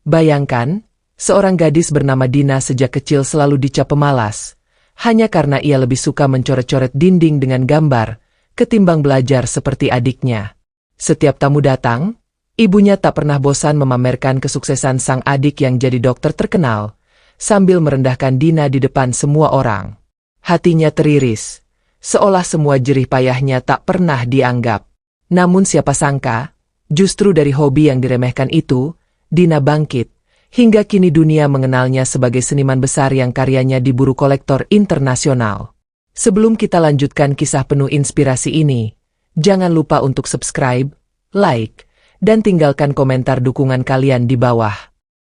Bayangkan, seorang gadis bernama Dina sejak kecil selalu dicap pemalas, hanya karena ia lebih suka mencoret-coret dinding dengan gambar, ketimbang belajar seperti adiknya. Setiap tamu datang, ibunya tak pernah bosan memamerkan kesuksesan sang adik yang jadi dokter terkenal, sambil merendahkan Dina di depan semua orang. Hatinya teriris, seolah semua jerih payahnya tak pernah dianggap. Namun siapa sangka, justru dari hobi yang diremehkan itu, Dina bangkit, hingga kini dunia mengenalnya sebagai seniman besar yang karyanya diburu kolektor internasional. Sebelum kita lanjutkan kisah penuh inspirasi ini, jangan lupa untuk subscribe, like, dan tinggalkan komentar dukungan kalian di bawah.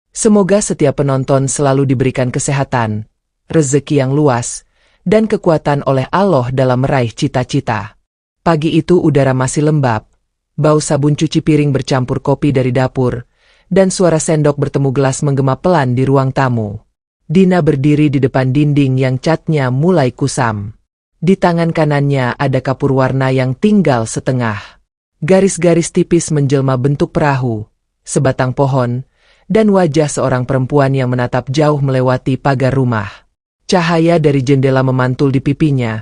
Semoga setiap penonton selalu diberikan kesehatan, rezeki yang luas, dan kekuatan oleh Allah dalam meraih cita-cita. Pagi itu udara masih lembab, bau sabun cuci piring bercampur kopi dari dapur, dan suara sendok bertemu gelas menggema pelan di ruang tamu. Dina berdiri di depan dinding yang catnya mulai kusam. Di tangan kanannya ada kapur warna yang tinggal setengah. Garis-garis tipis menjelma bentuk perahu, sebatang pohon, dan wajah seorang perempuan yang menatap jauh melewati pagar rumah. Cahaya dari jendela memantul di pipinya,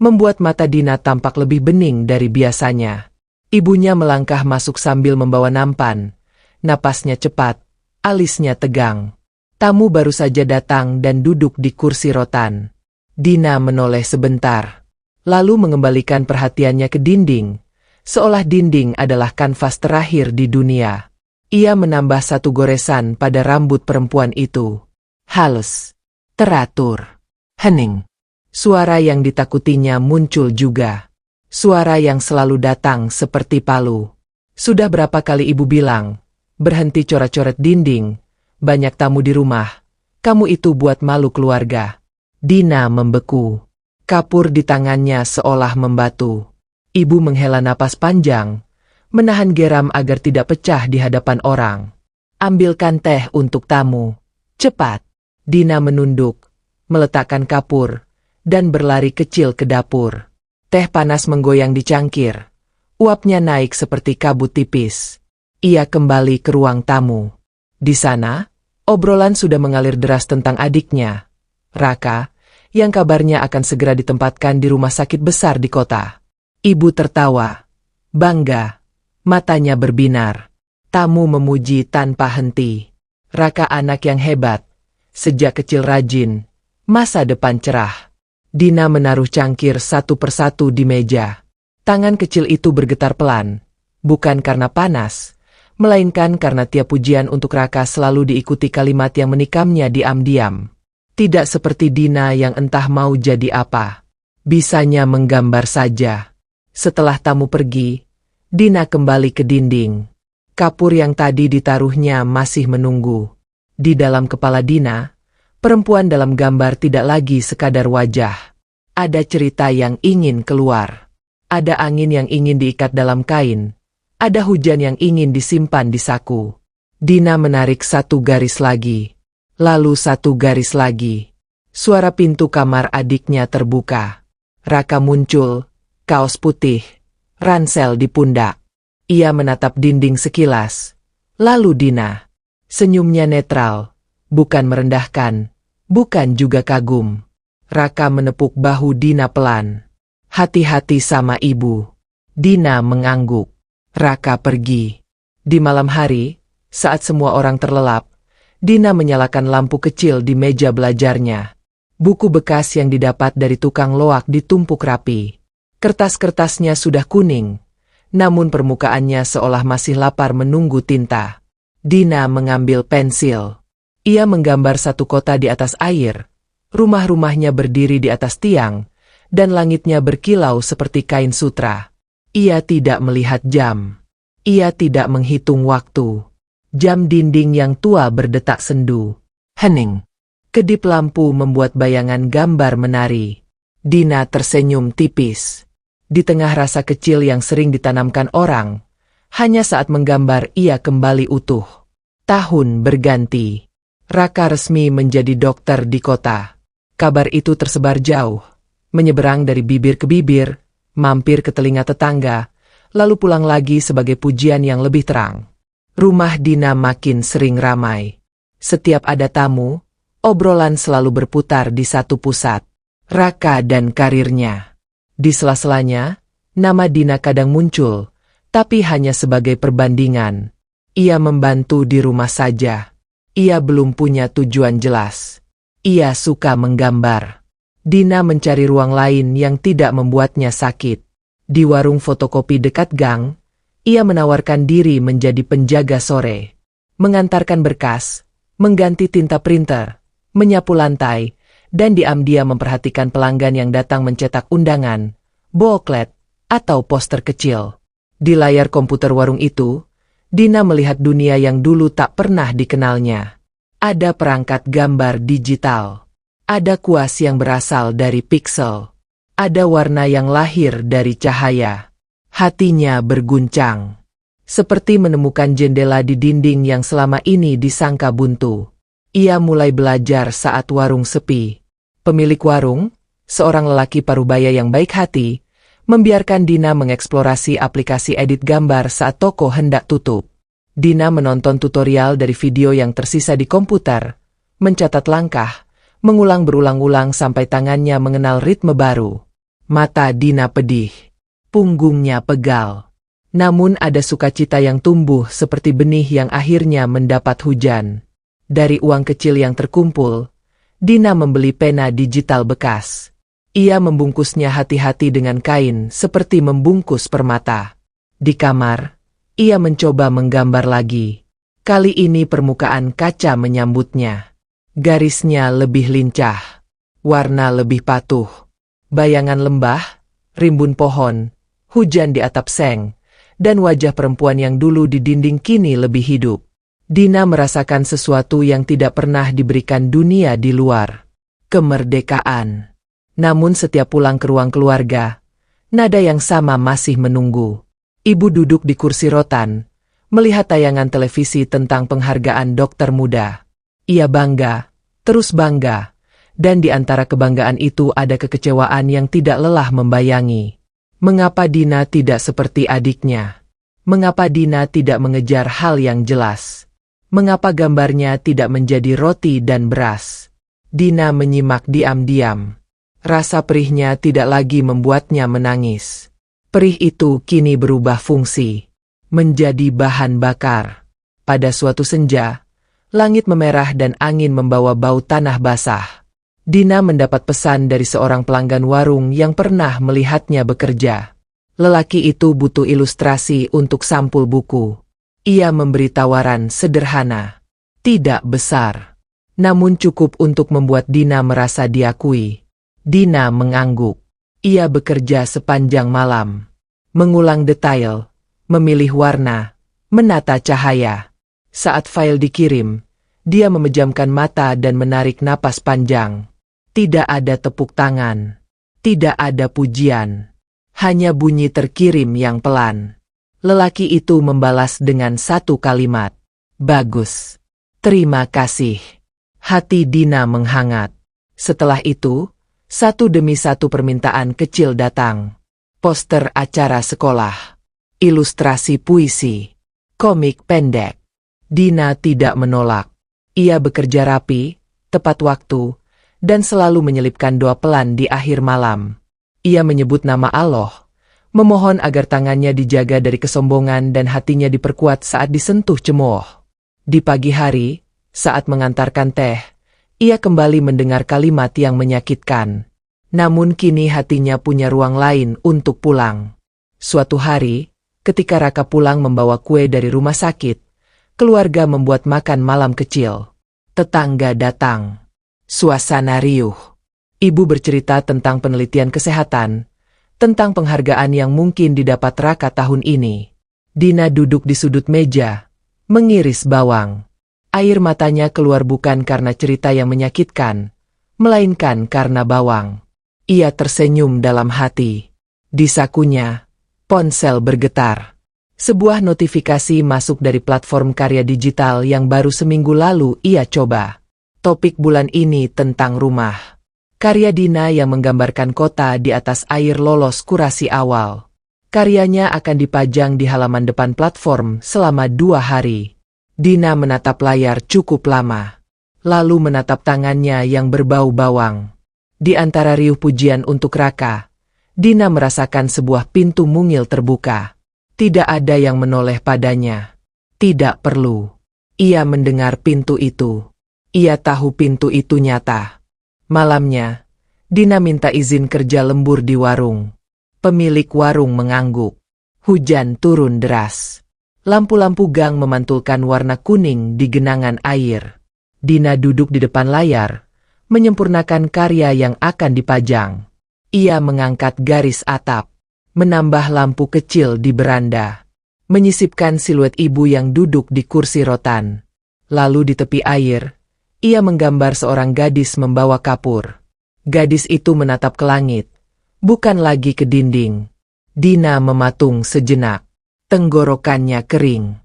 membuat mata Dina tampak lebih bening dari biasanya. Ibunya melangkah masuk sambil membawa nampan. Napasnya cepat, alisnya tegang. Tamu baru saja datang dan duduk di kursi rotan. Dina menoleh sebentar, lalu mengembalikan perhatiannya ke dinding, seolah dinding adalah kanvas terakhir di dunia. Ia menambah satu goresan pada rambut perempuan itu. Halus, teratur, hening. Suara yang ditakutinya muncul juga. Suara yang selalu datang seperti palu. Sudah berapa kali ibu bilang, berhenti coret-coret dinding, banyak tamu di rumah, kamu itu buat malu keluarga. Dina membeku. Kapur di tangannya seolah membatu. Ibu menghela napas panjang, menahan geram agar tidak pecah di hadapan orang. Ambilkan teh untuk tamu. Cepat. Dina menunduk, meletakkan kapur, dan berlari kecil ke dapur. Teh panas menggoyang di cangkir. Uapnya naik seperti kabut tipis. Ia kembali ke ruang tamu. Di sana, obrolan sudah mengalir deras tentang adiknya, Raka, yang kabarnya akan segera ditempatkan di rumah sakit besar di kota. Ibu tertawa, bangga, matanya berbinar. Tamu memuji tanpa henti. Raka anak yang hebat, sejak kecil rajin, masa depan cerah. Dina menaruh cangkir satu persatu di meja. Tangan kecil itu bergetar pelan, bukan karena panas, melainkan karena tiap pujian untuk Raka selalu diikuti kalimat yang menikamnya diam-diam. Tidak seperti Dina yang entah mau jadi apa. Bisanya menggambar saja. Setelah tamu pergi, Dina kembali ke dinding. Kapur yang tadi ditaruhnya masih menunggu. Di dalam kepala Dina, perempuan dalam gambar tidak lagi sekadar wajah. Ada cerita yang ingin keluar. Ada angin yang ingin diikat dalam kain. Ada hujan yang ingin disimpan di saku. Dina menarik satu garis lagi. Lalu satu garis lagi. Suara pintu kamar adiknya terbuka. Raka muncul, kaos putih, ransel di pundak. Ia menatap dinding sekilas. Lalu Dina. Senyumnya netral, bukan merendahkan, bukan juga kagum. Raka menepuk bahu Dina pelan. Hati-hati sama ibu. Dina mengangguk. Raka pergi. Di malam hari, saat semua orang terlelap, Dina menyalakan lampu kecil di meja belajarnya. Buku bekas yang didapat dari tukang loak ditumpuk rapi. Kertas-kertasnya sudah kuning, namun permukaannya seolah masih lapar menunggu tinta. Dina mengambil pensil. Ia menggambar satu kota di atas air. Rumah-rumahnya berdiri di atas tiang, dan langitnya berkilau seperti kain sutra. Ia tidak melihat jam. Ia tidak menghitung waktu. Jam dinding yang tua berdetak sendu. Hening. Kedip lampu membuat bayangan gambar menari. Dina tersenyum tipis. Di tengah rasa kecil yang sering ditanamkan orang, hanya saat menggambar ia kembali utuh. Tahun berganti. Raka resmi menjadi dokter di kota. Kabar itu tersebar jauh, menyeberang dari bibir ke bibir, mampir ke telinga tetangga, lalu pulang lagi sebagai pujian yang lebih terang. Rumah Dina makin sering ramai. Setiap ada tamu, obrolan selalu berputar di satu pusat. Raka dan karirnya. Di sela-selanya, nama Dina kadang muncul, tapi hanya sebagai perbandingan. Ia membantu di rumah saja. Ia belum punya tujuan jelas. Ia suka menggambar. Dina mencari ruang lain yang tidak membuatnya sakit. Di warung fotokopi dekat gang, ia menawarkan diri menjadi penjaga sore. Mengantarkan berkas, mengganti tinta printer, menyapu lantai, dan diam-diam memperhatikan pelanggan yang datang mencetak undangan, booklet, atau poster kecil. Di layar komputer warung itu, Dina melihat dunia yang dulu tak pernah dikenalnya. Ada perangkat gambar digital. Ada kuas yang berasal dari piksel. Ada warna yang lahir dari cahaya. Hatinya berguncang. Seperti menemukan jendela di dinding yang selama ini disangka buntu. Ia mulai belajar saat warung sepi. Pemilik warung, seorang lelaki parubaya yang baik hati, membiarkan Dina mengeksplorasi aplikasi edit gambar saat toko hendak tutup. Dina menonton tutorial dari video yang tersisa di komputer, mencatat langkah, mengulang berulang-ulang sampai tangannya mengenal ritme baru. Mata Dina pedih. Punggungnya pegal. Namun ada sukacita yang tumbuh seperti benih yang akhirnya mendapat hujan. Dari uang kecil yang terkumpul, Dina membeli pena digital bekas. Ia membungkusnya hati-hati dengan kain seperti membungkus permata. Di kamar, ia mencoba menggambar lagi. Kali ini permukaan kaca menyambutnya. Garisnya lebih lincah, warna lebih patuh. Bayangan lembah, rimbun pohon, hujan di atap seng, dan wajah perempuan yang dulu di dinding kini lebih hidup. Dina merasakan sesuatu yang tidak pernah diberikan dunia di luar. Kemerdekaan. Namun setiap pulang ke ruang keluarga, nada yang sama masih menunggu. Ibu duduk di kursi rotan, melihat tayangan televisi tentang penghargaan dokter muda. Ia bangga, terus bangga, dan di antara kebanggaan itu ada kekecewaan yang tidak lelah membayangi. Mengapa Dina tidak seperti adiknya? Mengapa Dina tidak mengejar hal yang jelas? Mengapa gambarnya tidak menjadi roti dan beras? Dina menyimak diam-diam. Rasa perihnya tidak lagi membuatnya menangis. Perih itu kini berubah fungsi, menjadi bahan bakar. Pada suatu senja, langit memerah dan angin membawa bau tanah basah. Dina mendapat pesan dari seorang pelanggan warung yang pernah melihatnya bekerja. Lelaki itu butuh ilustrasi untuk sampul buku. Ia memberi tawaran sederhana, tidak besar, namun cukup untuk membuat Dina merasa diakui. Dina mengangguk. Ia bekerja sepanjang malam, mengulang detail, memilih warna, menata cahaya. Saat file dikirim, dia memejamkan mata dan menarik napas panjang. Tidak ada tepuk tangan, tidak ada pujian, hanya bunyi terkirim yang pelan. Lelaki itu membalas dengan satu kalimat, "Bagus. Terima kasih." Hati Dina menghangat. Setelah itu, satu demi satu permintaan kecil datang. Poster acara sekolah, ilustrasi puisi, komik pendek. Dina tidak menolak. Ia bekerja rapi, tepat waktu, dan selalu menyelipkan doa pelan di akhir malam. Ia menyebut nama Allah, memohon agar tangannya dijaga dari kesombongan dan hatinya diperkuat saat disentuh cemooh. Di pagi hari, saat mengantarkan teh, ia kembali mendengar kalimat yang menyakitkan. Namun kini hatinya punya ruang lain untuk pulang. Suatu hari, ketika Raka pulang membawa kue dari rumah sakit, keluarga membuat makan malam kecil. Tetangga datang. Suasana riuh. Ibu bercerita tentang penelitian kesehatan, tentang penghargaan yang mungkin didapat Raka tahun ini. Dina duduk di sudut meja, mengiris bawang. Air matanya keluar bukan karena cerita yang menyakitkan, melainkan karena bawang. Ia tersenyum dalam hati. Di sakunya, ponsel bergetar. Sebuah notifikasi masuk dari platform karya digital yang baru seminggu lalu ia coba. Topik bulan ini tentang rumah. Karya Dina yang menggambarkan kota di atas air lolos kurasi awal. Karyanya akan dipajang di halaman depan platform selama 2 hari. Dina menatap layar cukup lama, lalu menatap tangannya yang berbau bawang. Di antara riuh pujian untuk Raka, Dina merasakan sebuah pintu mungil terbuka. Tidak ada yang menoleh padanya. Tidak perlu. Ia mendengar pintu itu. Ia tahu pintu itu nyata. Malamnya, Dina minta izin kerja lembur di warung. Pemilik warung mengangguk. Hujan turun deras. Lampu-lampu gang memantulkan warna kuning di genangan air. Dina duduk di depan layar, menyempurnakan karya yang akan dipajang. Ia mengangkat garis atap, menambah lampu kecil di beranda, menyisipkan siluet ibu yang duduk di kursi rotan. Lalu di tepi air, ia menggambar seorang gadis membawa kapur. Gadis itu menatap ke langit, bukan lagi ke dinding. Dina mematung sejenak, tenggorokannya kering.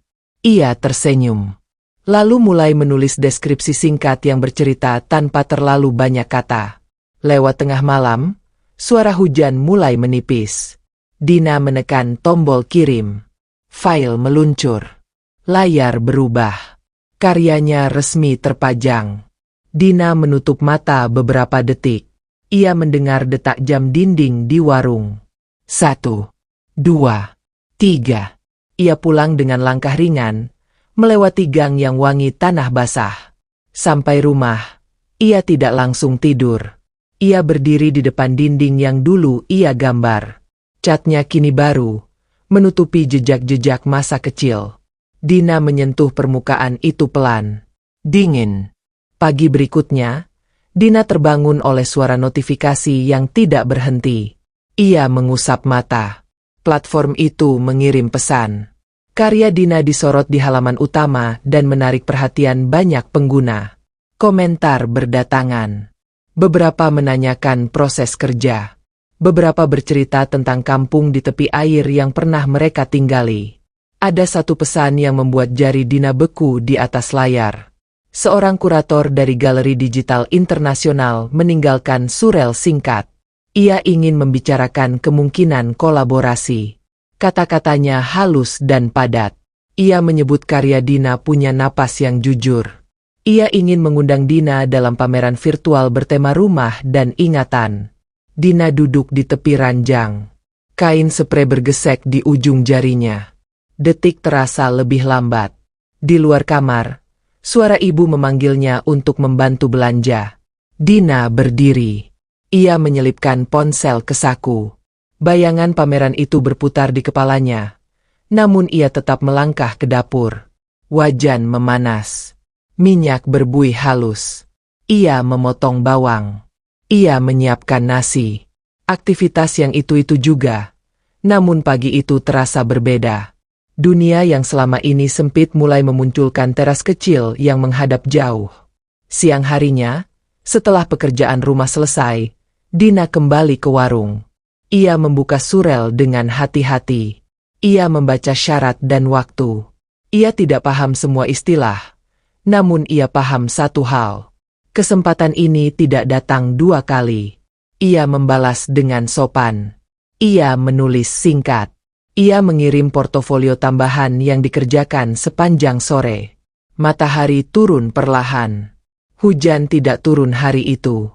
Ia tersenyum, lalu mulai menulis deskripsi singkat yang bercerita tanpa terlalu banyak kata. Lewat tengah malam, suara hujan mulai menipis. Dina menekan tombol kirim. File meluncur. Layar berubah. Karyanya resmi terpajang. Dina menutup mata beberapa detik. Ia mendengar detak jam dinding di warung. 1, 2, 3. Ia pulang dengan langkah ringan, melewati gang yang wangi tanah basah. Sampai rumah, ia tidak langsung tidur. Ia berdiri di depan dinding yang dulu ia gambar. Catnya kini baru, menutupi jejak-jejak masa kecil. Dina menyentuh permukaan itu pelan. Dingin. Pagi berikutnya, Dina terbangun oleh suara notifikasi yang tidak berhenti. Ia mengusap mata. Platform itu mengirim pesan. Karya Dina disorot di halaman utama dan menarik perhatian banyak pengguna. Komentar berdatangan. Beberapa menanyakan proses kerja. Beberapa bercerita tentang kampung di tepi air yang pernah mereka tinggali. Ada satu pesan yang membuat jari Dina beku di atas layar. Seorang kurator dari galeri digital internasional meninggalkan surel singkat. Ia ingin membicarakan kemungkinan kolaborasi. Kata-katanya halus dan padat. Ia menyebut karya Dina punya napas yang jujur. Ia ingin mengundang Dina dalam pameran virtual bertema rumah dan ingatan. Dina duduk di tepi ranjang. Kain spray bergesek di ujung jarinya. Detik terasa lebih lambat. Di luar kamar, suara ibu memanggilnya untuk membantu belanja. Dina berdiri. Ia menyelipkan ponsel ke saku. Bayangan pameran itu berputar di kepalanya. Namun ia tetap melangkah ke dapur. Wajan memanas. Minyak berbuih halus. Ia memotong bawang. Ia menyiapkan nasi. Aktivitas yang itu-itu juga. Namun pagi itu terasa berbeda. Dunia yang selama ini sempit mulai memunculkan teras kecil yang menghadap jauh. Siang harinya, setelah pekerjaan rumah selesai, Dina kembali ke warung. Ia membuka surel dengan hati-hati. Ia membaca syarat dan waktu. Ia tidak paham semua istilah. Namun ia paham satu hal. Kesempatan ini tidak datang dua kali. Ia membalas dengan sopan. Ia menulis singkat. Ia mengirim portofolio tambahan yang dikerjakan sepanjang sore. Matahari turun perlahan. Hujan tidak turun hari itu.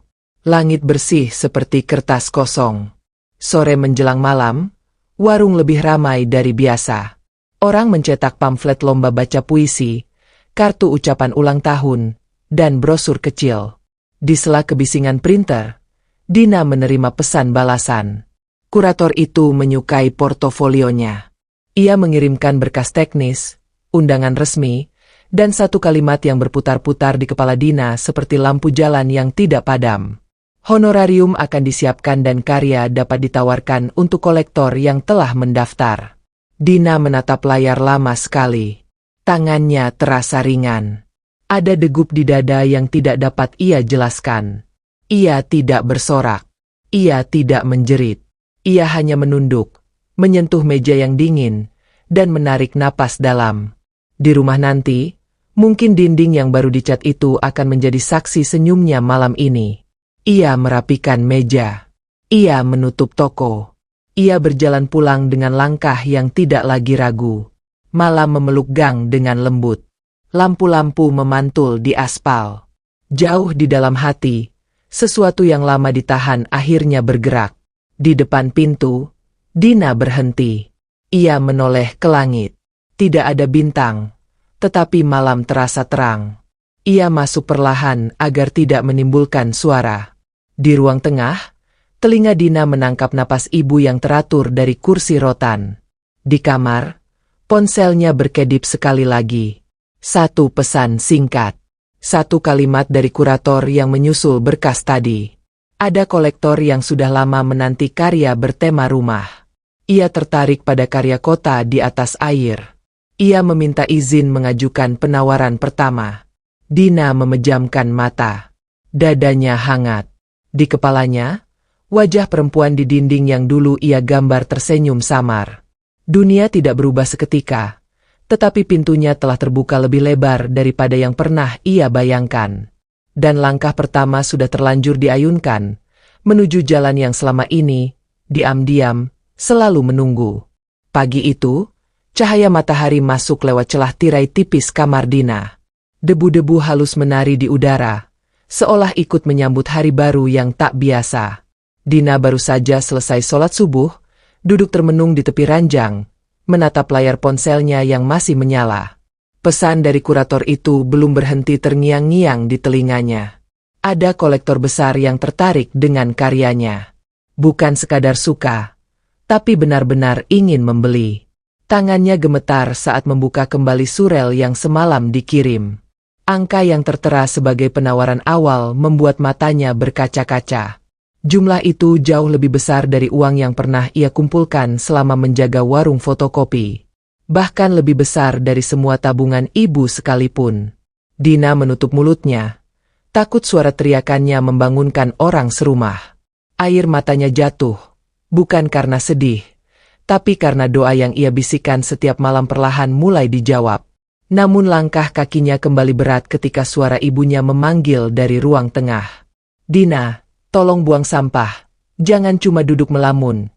Langit bersih seperti kertas kosong. Sore menjelang malam, warung lebih ramai dari biasa. Orang mencetak pamflet lomba baca puisi, kartu ucapan ulang tahun, dan brosur kecil. Di sela kebisingan printer, Dina menerima pesan balasan. Kurator itu menyukai portofolionya. Ia mengirimkan berkas teknis, undangan resmi, dan satu kalimat yang berputar-putar di kepala Dina seperti lampu jalan yang tidak padam. Honorarium akan disiapkan dan karya dapat ditawarkan untuk kolektor yang telah mendaftar. Dina menatap layar lama sekali. Tangannya terasa ringan. Ada degup di dada yang tidak dapat ia jelaskan. Ia tidak bersorak. Ia tidak menjerit. Ia hanya menunduk, menyentuh meja yang dingin, dan menarik napas dalam. Di rumah nanti, mungkin dinding yang baru dicat itu akan menjadi saksi senyumnya malam ini. Ia merapikan meja. Ia menutup toko. Ia berjalan pulang dengan langkah yang tidak lagi ragu. Malam memeluk gang dengan lembut. Lampu-lampu memantul di aspal. Jauh di dalam hati, sesuatu yang lama ditahan akhirnya bergerak. Di depan pintu, Dina berhenti. Ia menoleh ke langit. Tidak ada bintang, tetapi malam terasa terang. Ia masuk perlahan agar tidak menimbulkan suara. Di ruang tengah, telinga Dina menangkap napas ibu yang teratur dari kursi rotan. Di kamar, ponselnya berkedip sekali lagi. Satu pesan singkat. Satu kalimat dari kurator yang menyusul berkas tadi. Ada kolektor yang sudah lama menanti karya bertema rumah. Ia tertarik pada karya kota di atas air. Ia meminta izin mengajukan penawaran pertama. Dina memejamkan mata. Dadanya hangat. Di kepalanya, wajah perempuan di dinding yang dulu ia gambar tersenyum samar. Dunia tidak berubah seketika. Tetapi pintunya telah terbuka lebih lebar daripada yang pernah ia bayangkan. Dan langkah pertama sudah terlanjur diayunkan, menuju jalan yang selama ini, diam-diam, selalu menunggu. Pagi itu, cahaya matahari masuk lewat celah tirai tipis kamar Dina. Debu-debu halus menari di udara, seolah ikut menyambut hari baru yang tak biasa. Dina baru saja selesai sholat subuh, duduk termenung di tepi ranjang, menatap layar ponselnya yang masih menyala. Pesan dari kurator itu belum berhenti terngiang-ngiang di telinganya. Ada kolektor besar yang tertarik dengan karyanya. Bukan sekadar suka, tapi benar-benar ingin membeli. Tangannya gemetar saat membuka kembali surel yang semalam dikirim. Angka yang tertera sebagai penawaran awal membuat matanya berkaca-kaca. Jumlah itu jauh lebih besar dari uang yang pernah ia kumpulkan selama menjaga warung fotokopi. Bahkan lebih besar dari semua tabungan ibu sekalipun. Dina menutup mulutnya. Takut suara teriakannya membangunkan orang serumah. Air matanya jatuh. Bukan karena sedih, tapi karena doa yang ia bisikan setiap malam perlahan mulai dijawab. Namun langkah kakinya kembali berat ketika suara ibunya memanggil dari ruang tengah. Dina, tolong buang sampah, jangan cuma duduk melamun.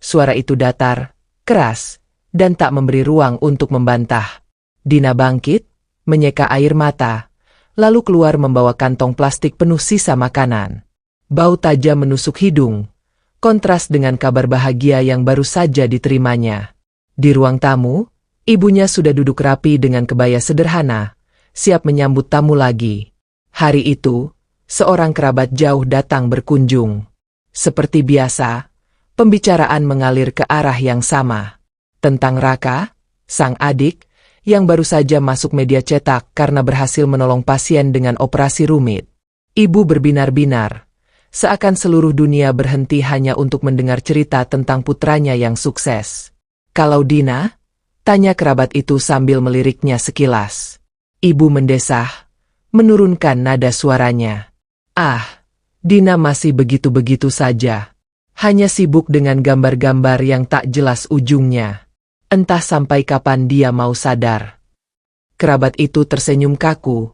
Suara itu datar, keras, dan tak memberi ruang untuk membantah. Dina bangkit, menyeka air mata, lalu keluar membawa kantong plastik penuh sisa makanan. Bau tajam menusuk hidung, kontras dengan kabar bahagia yang baru saja diterimanya. Di ruang tamu, ibunya sudah duduk rapi dengan kebaya sederhana, siap menyambut tamu lagi. Hari itu, seorang kerabat jauh datang berkunjung. Seperti biasa, pembicaraan mengalir ke arah yang sama. Tentang Raka, sang adik, yang baru saja masuk media cetak karena berhasil menolong pasien dengan operasi rumit. Ibu berbinar-binar, seakan seluruh dunia berhenti hanya untuk mendengar cerita tentang putranya yang sukses. Kalau Dina? Tanya kerabat itu sambil meliriknya sekilas. Ibu mendesah, menurunkan nada suaranya. Dina masih begitu-begitu saja. Hanya sibuk dengan gambar-gambar yang tak jelas ujungnya. Entah sampai kapan dia mau sadar. Kerabat itu tersenyum kaku,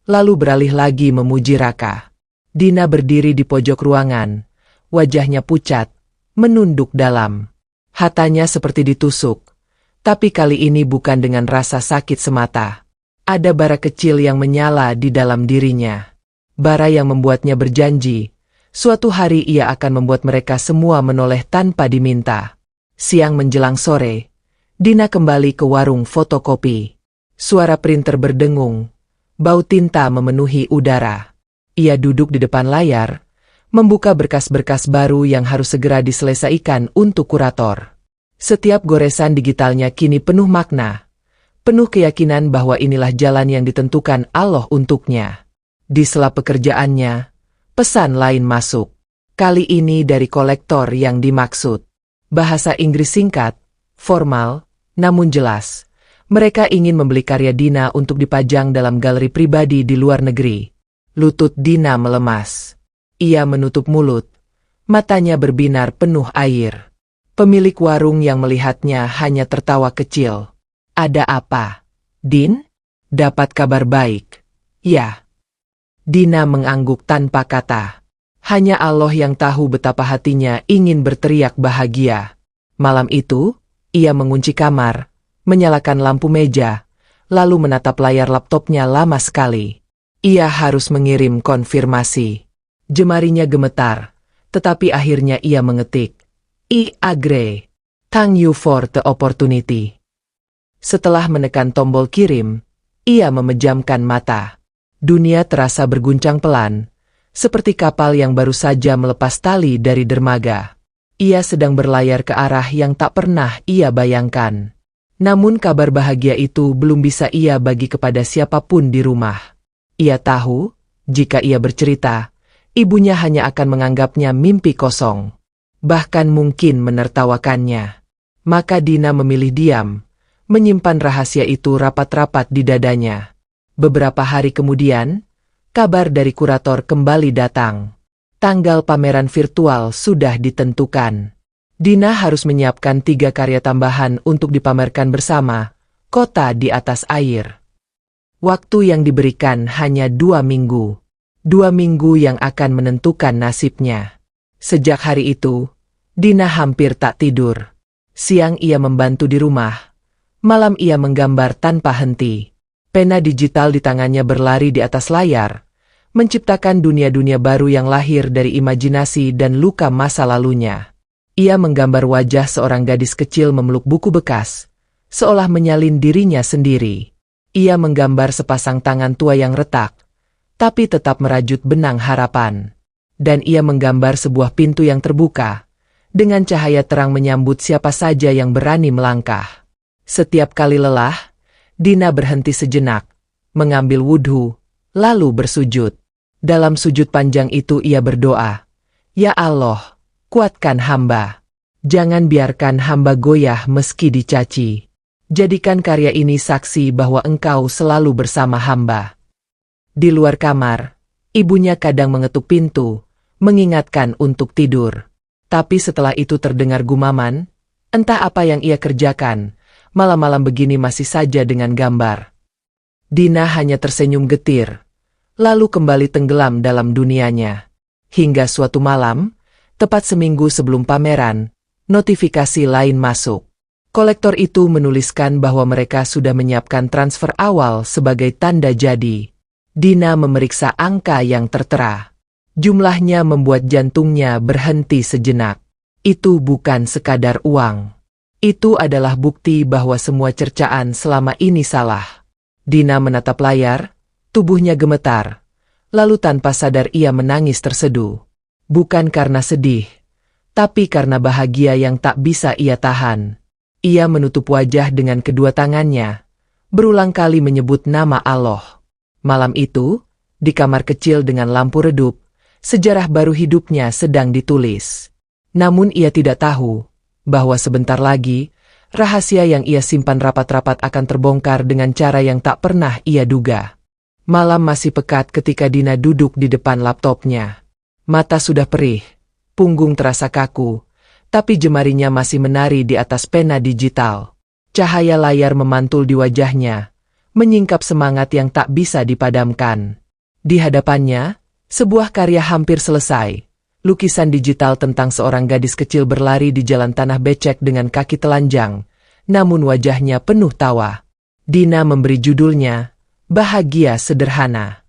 lalu beralih lagi memuji Raka. Dina berdiri di pojok ruangan, wajahnya pucat, menunduk dalam. Hatanya seperti ditusuk, tapi kali ini bukan dengan rasa sakit semata. Ada bara kecil yang menyala di dalam dirinya. Bara yang membuatnya berjanji, suatu hari ia akan membuat mereka semua menoleh tanpa diminta. Siang menjelang sore, Dina kembali ke warung fotokopi. Suara printer berdengung, bau tinta memenuhi udara. Ia duduk di depan layar, membuka berkas-berkas baru yang harus segera diselesaikan untuk kurator. Setiap goresan digitalnya kini penuh makna, penuh keyakinan bahwa inilah jalan yang ditentukan Allah untuknya. Di sela pekerjaannya, pesan lain masuk. Kali ini dari kolektor yang dimaksud. Bahasa Inggris singkat, formal, namun jelas. Mereka ingin membeli karya Dina untuk dipajang dalam galeri pribadi di luar negeri. Lutut Dina melemas. Ia menutup mulut. Matanya berbinar penuh air. Pemilik warung yang melihatnya hanya tertawa kecil. Ada apa, Din? Dapat kabar baik? Ya. Dina mengangguk tanpa kata. Hanya Allah yang tahu betapa hatinya ingin berteriak bahagia. Malam itu, ia mengunci kamar, menyalakan lampu meja, lalu menatap layar laptopnya lama sekali. Ia harus mengirim konfirmasi. Jemarinya gemetar, tetapi akhirnya ia mengetik, "I agree. Thank you for the opportunity." Setelah menekan tombol kirim, ia memejamkan mata. Dunia terasa berguncang pelan, seperti kapal yang baru saja melepas tali dari dermaga. Ia sedang berlayar ke arah yang tak pernah ia bayangkan. Namun kabar bahagia itu belum bisa ia bagi kepada siapapun di rumah. Ia tahu, jika ia bercerita, ibunya hanya akan menganggapnya mimpi kosong. Bahkan mungkin menertawakannya. Maka Dina memilih diam, menyimpan rahasia itu rapat-rapat di dadanya. Beberapa hari kemudian, kabar dari kurator kembali datang. Tanggal pameran virtual sudah ditentukan. Dina harus menyiapkan 3 karya tambahan untuk dipamerkan bersama, Kota di Atas Air. Waktu yang diberikan hanya 2 minggu. 2 minggu yang akan menentukan nasibnya. Sejak hari itu, Dina hampir tak tidur. Siang ia membantu di rumah. Malam ia menggambar tanpa henti. Pena digital di tangannya berlari di atas layar, menciptakan dunia-dunia baru yang lahir dari imajinasi dan luka masa lalunya. Ia menggambar wajah seorang gadis kecil memeluk buku bekas, seolah menyalin dirinya sendiri. Ia menggambar sepasang tangan tua yang retak, tapi tetap merajut benang harapan. Dan ia menggambar sebuah pintu yang terbuka, dengan cahaya terang menyambut siapa saja yang berani melangkah. Setiap kali lelah, Dina berhenti sejenak, mengambil wudhu, lalu bersujud. Dalam sujud panjang itu ia berdoa, "Ya Allah, kuatkan hamba. Jangan biarkan hamba goyah meski dicaci. Jadikan karya ini saksi bahwa Engkau selalu bersama hamba." Di luar kamar, ibunya kadang mengetuk pintu, mengingatkan untuk tidur. Tapi setelah itu terdengar gumaman, entah apa yang ia kerjakan, malam-malam begini masih saja dengan gambar. Dina hanya tersenyum getir, lalu kembali tenggelam dalam dunianya. Hingga suatu malam, tepat seminggu sebelum pameran, notifikasi lain masuk. Kolektor itu menuliskan bahwa mereka sudah menyiapkan transfer awal sebagai tanda jadi. Dina memeriksa angka yang tertera. Jumlahnya membuat jantungnya berhenti sejenak. Itu bukan sekadar uang. Itu adalah bukti bahwa semua cercaan selama ini salah. Dina menatap layar, tubuhnya gemetar. Lalu tanpa sadar ia menangis terseduh. Bukan karena sedih, tapi karena bahagia yang tak bisa ia tahan. Ia menutup wajah dengan kedua tangannya, berulang kali menyebut nama Allah. Malam itu, di kamar kecil dengan lampu redup, sejarah baru hidupnya sedang ditulis. Namun ia tidak tahu bahwa sebentar lagi, rahasia yang ia simpan rapat-rapat akan terbongkar dengan cara yang tak pernah ia duga. Malam masih pekat ketika Dina duduk di depan laptopnya. Mata sudah perih, punggung terasa kaku, tapi jemarinya masih menari di atas pena digital. Cahaya layar memantul di wajahnya, menyingkap semangat yang tak bisa dipadamkan. Di hadapannya, sebuah karya hampir selesai. Lukisan digital tentang seorang gadis kecil berlari di jalan tanah becek dengan kaki telanjang, namun wajahnya penuh tawa. Dina memberi judulnya, Bahagia Sederhana.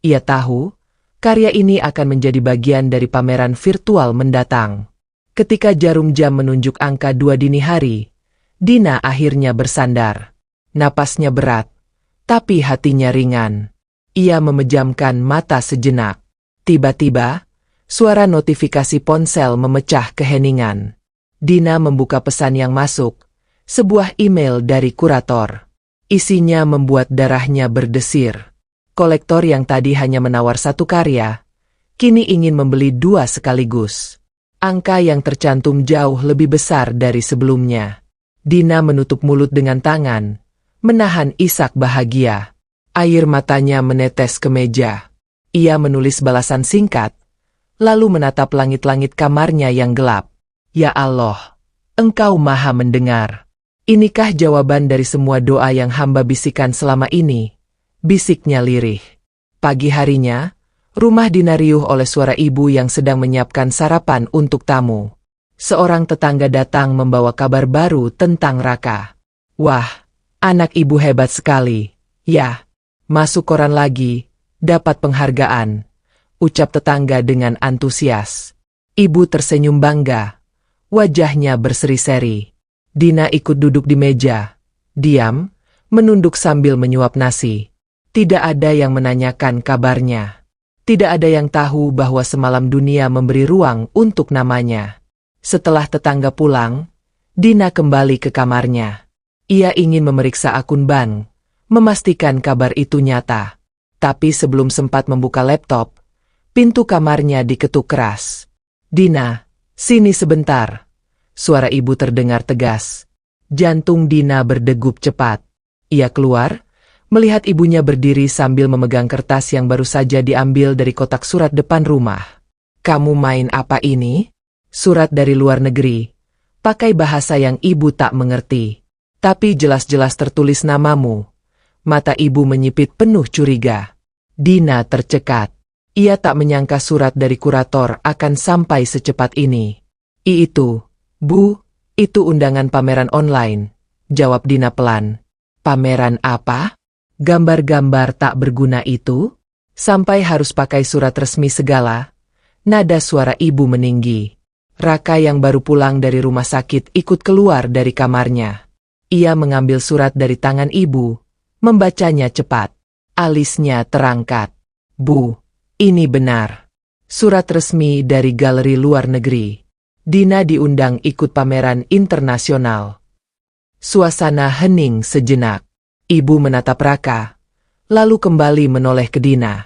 Ia tahu, karya ini akan menjadi bagian dari pameran virtual mendatang. Ketika jarum jam menunjuk angka 2 dini hari, Dina akhirnya bersandar. Napasnya berat, tapi hatinya ringan. Ia memejamkan mata sejenak. Tiba-tiba, suara notifikasi ponsel memecah keheningan. Dina membuka pesan yang masuk, sebuah email dari kurator. Isinya membuat darahnya berdesir. Kolektor yang tadi hanya menawar 1 karya, kini ingin membeli 2 sekaligus. Angka yang tercantum jauh lebih besar dari sebelumnya. Dina menutup mulut dengan tangan, menahan isak bahagia. Air matanya menetes ke meja. Ia menulis balasan singkat, lalu menatap langit-langit kamarnya yang gelap. Ya Allah, Engkau Maha mendengar. Inikah jawaban dari semua doa yang hamba bisikan selama ini? Bisiknya lirih. Pagi harinya, rumah Dina riuh oleh suara ibu yang sedang menyiapkan sarapan untuk tamu. Seorang tetangga datang membawa kabar baru tentang Raka. Wah, Anak ibu hebat sekali. Ya, masuk koran lagi, dapat penghargaan, ucap tetangga dengan antusias. Ibu tersenyum bangga. Wajahnya berseri-seri. Dina ikut duduk di meja. Diam, menunduk sambil menyuap nasi. Tidak ada yang menanyakan kabarnya. Tidak ada yang tahu bahwa semalam dunia memberi ruang untuk namanya. Setelah tetangga pulang, Dina kembali ke kamarnya. Ia ingin memeriksa akun bank, memastikan kabar itu nyata. Tapi sebelum sempat membuka laptop, pintu kamarnya diketuk keras. "Dina, sini sebentar." Suara ibu terdengar tegas. Jantung Dina berdegup cepat. Ia keluar, melihat ibunya berdiri sambil memegang kertas yang baru saja diambil dari kotak surat depan rumah. "Kamu main apa ini?" "Surat dari luar negeri." Pakai bahasa yang ibu tak mengerti. "Tapi jelas-jelas tertulis namamu." Mata ibu menyipit penuh curiga. Dina tercekat. Ia tak menyangka surat dari kurator akan sampai secepat ini. "Itu, Bu, itu undangan pameran online," jawab Dina pelan. "Pameran apa? Gambar-gambar tak berguna itu? Sampai harus pakai surat resmi segala?" Nada suara ibu meninggi. Raka yang baru pulang dari rumah sakit ikut keluar dari kamarnya. Ia mengambil surat dari tangan ibu, membacanya cepat. Alisnya terangkat. "Bu, ini benar. Surat resmi dari galeri luar negeri. Dina diundang ikut pameran internasional." Suasana hening sejenak. Ibu menatap Raka, lalu kembali menoleh ke Dina.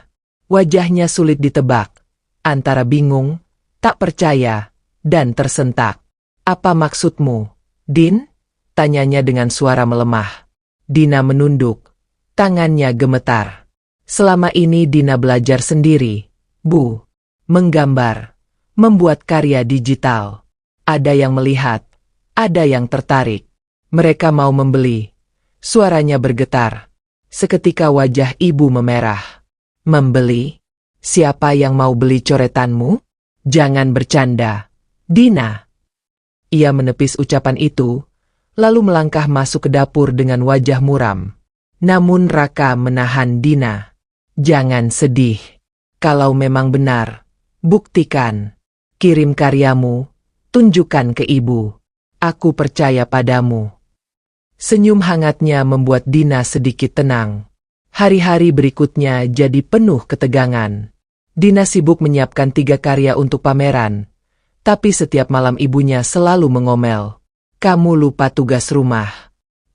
Wajahnya sulit ditebak, antara bingung, tak percaya, dan tersentak. "Apa maksudmu, Din?" tanyanya dengan suara melemah. Dina menunduk, tangannya gemetar. "Selama ini Dina belajar sendiri, Bu. Menggambar, membuat karya digital. Ada yang melihat, ada yang tertarik. Mereka mau membeli." Suaranya bergetar. Seketika wajah ibu memerah. "Membeli? Siapa yang mau beli coretanmu? Jangan bercanda, Dina." Ia menepis ucapan itu, lalu melangkah masuk ke dapur dengan wajah muram. Namun Raka menahan Dina. "Jangan sedih. Kalau memang benar, buktikan. Kirim karyamu, tunjukkan ke ibu. Aku percaya padamu." Senyum hangatnya membuat Dina sedikit tenang. Hari-hari berikutnya jadi penuh ketegangan. Dina sibuk menyiapkan 3 karya untuk pameran. Tapi setiap malam ibunya selalu mengomel. "Kamu lupa tugas rumah.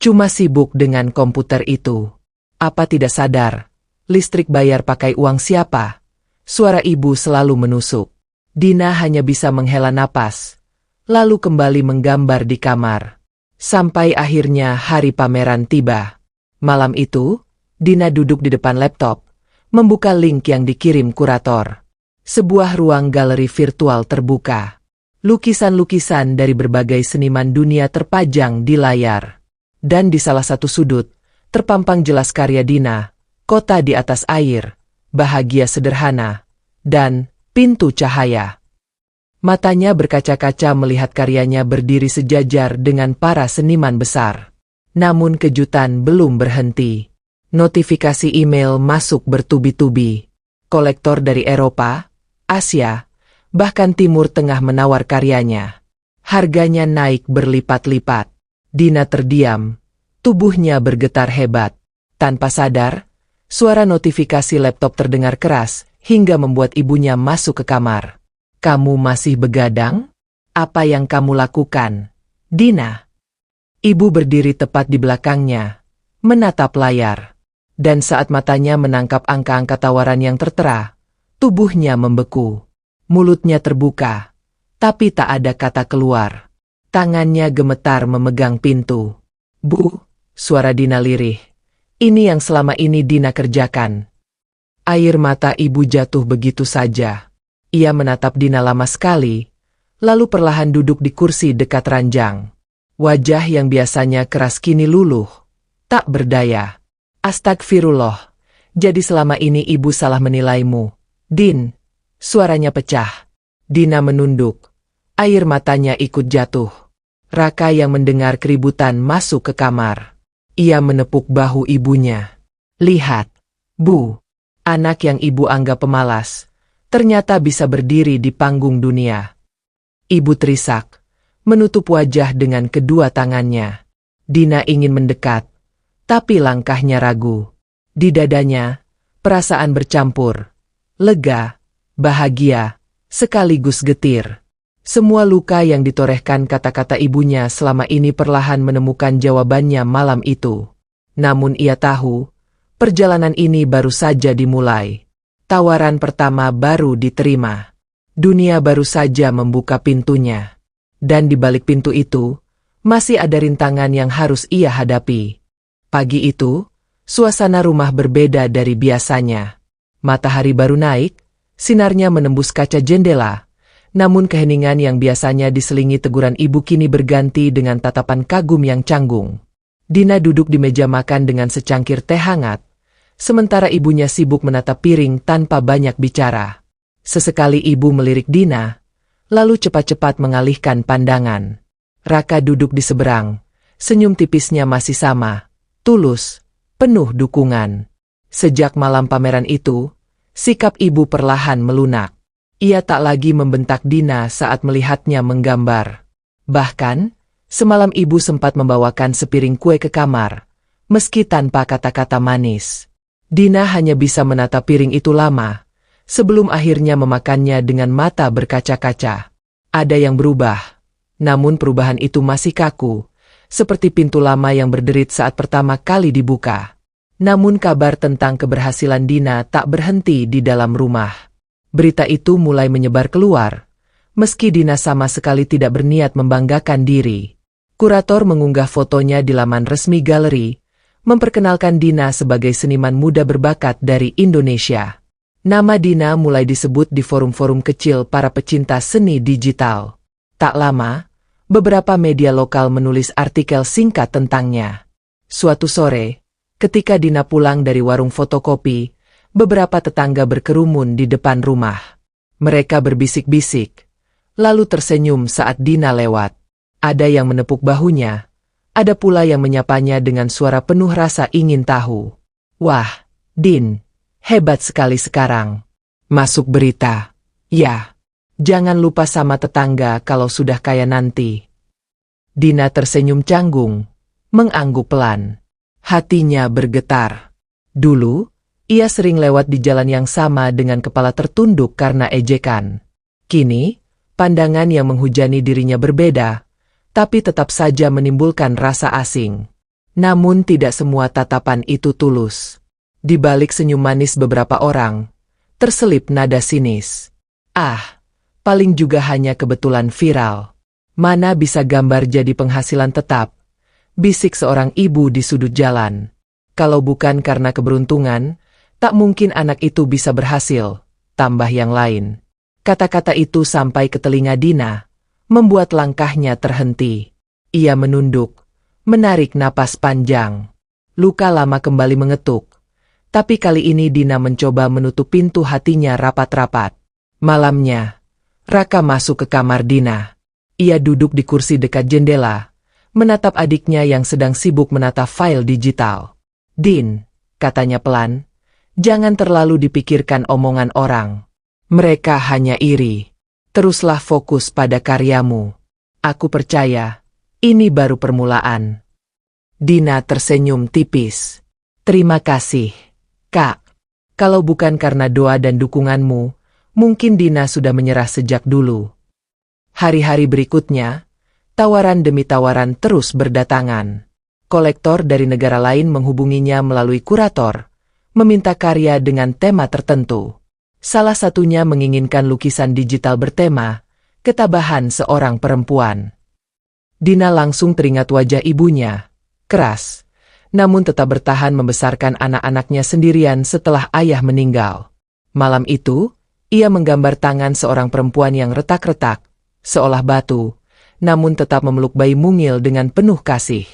Cuma sibuk dengan komputer itu. Apa tidak sadar, listrik bayar pakai uang siapa?" Suara ibu selalu menusuk. Dina hanya bisa menghela napas, lalu kembali menggambar di kamar. Sampai akhirnya hari pameran tiba. Malam itu, Dina duduk di depan laptop, membuka link yang dikirim kurator. Sebuah ruang galeri virtual terbuka. Lukisan-lukisan dari berbagai seniman dunia terpajang di layar. Dan di salah satu sudut, terpampang jelas karya Dina, "Kota di atas air, bahagia sederhana, dan pintu cahaya." Matanya berkaca-kaca melihat karyanya berdiri sejajar dengan para seniman besar. Namun kejutan belum berhenti. Notifikasi email masuk bertubi-tubi. Kolektor dari Eropa, Asia, bahkan Timur Tengah menawar karyanya. Harganya naik berlipat-lipat. Dina terdiam, tubuhnya bergetar hebat. Tanpa sadar, suara notifikasi laptop terdengar keras hingga membuat ibunya masuk ke kamar. "Kamu masih begadang? Apa yang kamu lakukan, Dina?" Ibu berdiri tepat di belakangnya, menatap layar. Dan saat matanya menangkap angka-angka tawaran yang tertera, tubuhnya membeku. Mulutnya terbuka, tapi tak ada kata keluar. Tangannya gemetar memegang pintu. "Bu," suara Dina lirih. "Ini yang selama ini Dina kerjakan." Air mata ibu jatuh begitu saja. Ia menatap Dina lama sekali, lalu perlahan duduk di kursi dekat ranjang. Wajah yang biasanya keras kini luluh, tak berdaya. "Astagfirullah, jadi selama ini ibu salah menilaimu, Din." Suaranya pecah. Dina menunduk, air matanya ikut jatuh. Raka yang mendengar keributan masuk ke kamar. Ia menepuk bahu ibunya. Lihat, Bu. Anak yang ibu anggap pemalas, ternyata bisa berdiri di panggung dunia. Ibu terisak, menutup wajah dengan kedua tangannya. Dina ingin mendekat, tapi langkahnya ragu. Di dadanya, perasaan bercampur. Lega, bahagia, sekaligus getir. Semua luka yang ditorehkan kata-kata ibunya selama ini perlahan menemukan jawabannya malam itu. Namun ia tahu, perjalanan ini baru saja dimulai. Tawaran pertama baru diterima. Dunia baru saja membuka pintunya. Dan di balik pintu itu, masih ada rintangan yang harus ia hadapi. Pagi itu, suasana rumah berbeda dari biasanya. Matahari baru naik, sinarnya menembus kaca jendela. Namun keheningan yang biasanya diselingi teguran ibu kini berganti dengan tatapan kagum yang canggung. Dina duduk di meja makan dengan secangkir teh hangat, sementara ibunya sibuk menatap piring tanpa banyak bicara. Sesekali ibu melirik Dina, lalu cepat-cepat mengalihkan pandangan. Raka duduk di seberang, senyum tipisnya masih sama, tulus, penuh dukungan. Sejak malam pameran itu, sikap ibu perlahan melunak. Ia tak lagi membentak Dina saat melihatnya menggambar. Bahkan, semalam ibu sempat membawakan sepiring kue ke kamar, meski tanpa kata-kata manis. Dina hanya bisa menatap piring itu lama, sebelum akhirnya memakannya dengan mata berkaca-kaca. Ada yang berubah, namun perubahan itu masih kaku, seperti pintu lama yang berderit saat pertama kali dibuka. Namun kabar tentang keberhasilan Dina tak berhenti di dalam rumah. Berita itu mulai menyebar keluar, meski Dina sama sekali tidak berniat membanggakan diri. Kurator mengunggah fotonya di laman resmi galeri, memperkenalkan Dina sebagai seniman muda berbakat dari Indonesia. Nama Dina mulai disebut di forum-forum kecil para pecinta seni digital. Tak lama, beberapa media lokal menulis artikel singkat tentangnya. Suatu sore, ketika Dina pulang dari warung fotokopi, beberapa tetangga berkerumun di depan rumah. Mereka berbisik-bisik, lalu tersenyum saat Dina lewat. Ada yang menepuk bahunya, ada pula yang menyapanya dengan suara penuh rasa ingin tahu. Wah, Din, hebat sekali sekarang. Masuk berita. Ya, jangan lupa sama tetangga kalau sudah kaya nanti. Dina tersenyum canggung, mengangguk pelan. Hatinya bergetar. Dulu, ia sering lewat di jalan yang sama dengan kepala tertunduk karena ejekan. Kini, pandangan yang menghujani dirinya berbeda, tapi tetap saja menimbulkan rasa asing. Namun tidak semua tatapan itu tulus. Di balik senyum manis beberapa orang, terselip nada sinis. Ah, paling juga hanya kebetulan viral. Mana bisa gambar jadi penghasilan tetap, bisik seorang ibu di sudut jalan. Kalau bukan karena keberuntungan, tak mungkin anak itu bisa berhasil, tambah yang lain. Kata-kata itu sampai ke telinga Dina, membuat langkahnya terhenti. Ia menunduk, menarik napas panjang. Luka lama kembali mengetuk, tapi kali ini Dina mencoba menutup pintu hatinya rapat-rapat. Malamnya, Raka masuk ke kamar Dina. Ia duduk di kursi dekat jendela, menatap adiknya yang sedang sibuk menata file digital. Din, katanya pelan, jangan terlalu dipikirkan omongan orang. Mereka hanya iri. Teruslah fokus pada karyamu. Aku percaya, ini baru permulaan. Dina tersenyum tipis. Terima kasih, Kak. Kalau bukan karena doa dan dukunganmu, mungkin Dina sudah menyerah sejak dulu. Hari-hari berikutnya, tawaran demi tawaran terus berdatangan. Kolektor dari negara lain menghubunginya melalui kurator, meminta karya dengan tema tertentu. Salah satunya menginginkan lukisan digital bertema ketabahan seorang perempuan. Dina langsung teringat wajah ibunya, keras, namun tetap bertahan membesarkan anak-anaknya sendirian setelah ayah meninggal. Malam itu, ia menggambar tangan seorang perempuan yang retak-retak, seolah batu, namun tetap memeluk bayi mungil dengan penuh kasih.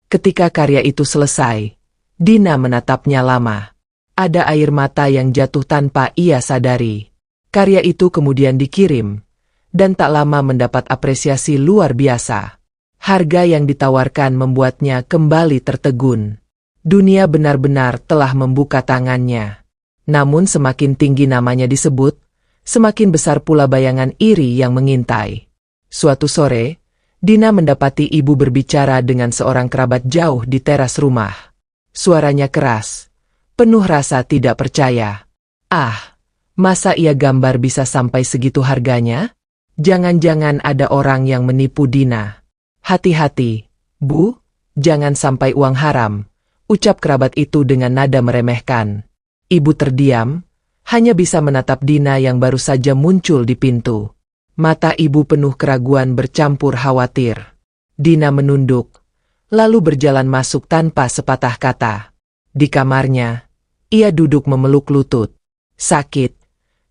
Ketika karya itu selesai, Dina menatapnya lama. Ada air mata yang jatuh tanpa ia sadari. Karya itu kemudian dikirim, dan tak lama mendapat apresiasi luar biasa. Harga yang ditawarkan membuatnya kembali tertegun. Dunia benar-benar telah membuka tangannya. Namun semakin tinggi namanya disebut, semakin besar pula bayangan iri yang mengintai. Suatu sore, Dina mendapati ibu berbicara dengan seorang kerabat jauh di teras rumah. Suaranya keras, penuh rasa tidak percaya. Ah, masa ia gambar bisa sampai segitu harganya? Jangan-jangan ada orang yang menipu Dina. Hati-hati, Bu, jangan sampai uang haram, ucap kerabat itu dengan nada meremehkan. Ibu terdiam, hanya bisa menatap Dina yang baru saja muncul di pintu. Mata ibu penuh keraguan bercampur khawatir. Dina menunduk, lalu berjalan masuk tanpa sepatah kata. Di kamarnya, ia duduk memeluk lutut. Sakit,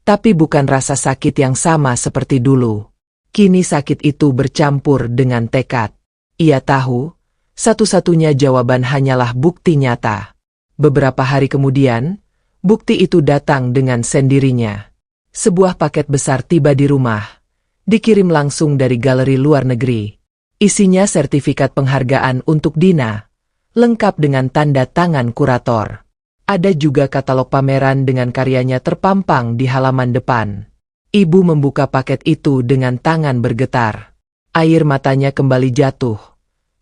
tapi bukan rasa sakit yang sama seperti dulu. Kini sakit itu bercampur dengan tekad. Ia tahu, satu-satunya jawaban hanyalah bukti nyata. Beberapa hari kemudian, bukti itu datang dengan sendirinya. Sebuah paket besar tiba di rumah, dikirim langsung dari galeri luar negeri. Isinya sertifikat penghargaan untuk Dina, lengkap dengan tanda tangan kurator. Ada juga katalog pameran dengan karyanya terpampang di halaman depan. Ibu membuka paket itu dengan tangan bergetar. Air matanya kembali jatuh.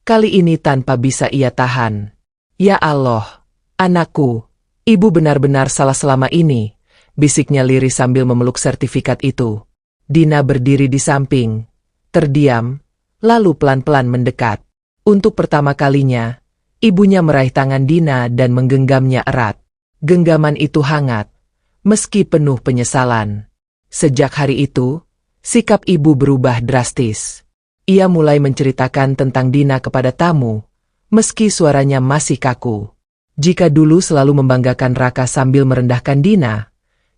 Kali ini tanpa bisa ia tahan. Ya Allah, anakku, ibu benar-benar salah selama ini, bisiknya lirih sambil memeluk sertifikat itu. Dina berdiri di samping, terdiam, lalu pelan-pelan mendekat. Untuk pertama kalinya, ibunya meraih tangan Dina dan menggenggamnya erat. Genggaman itu hangat, meski penuh penyesalan. Sejak hari itu, sikap ibu berubah drastis. Ia mulai menceritakan tentang Dina kepada tamu, meski suaranya masih kaku. Jika dulu selalu membanggakan Raka sambil merendahkan Dina,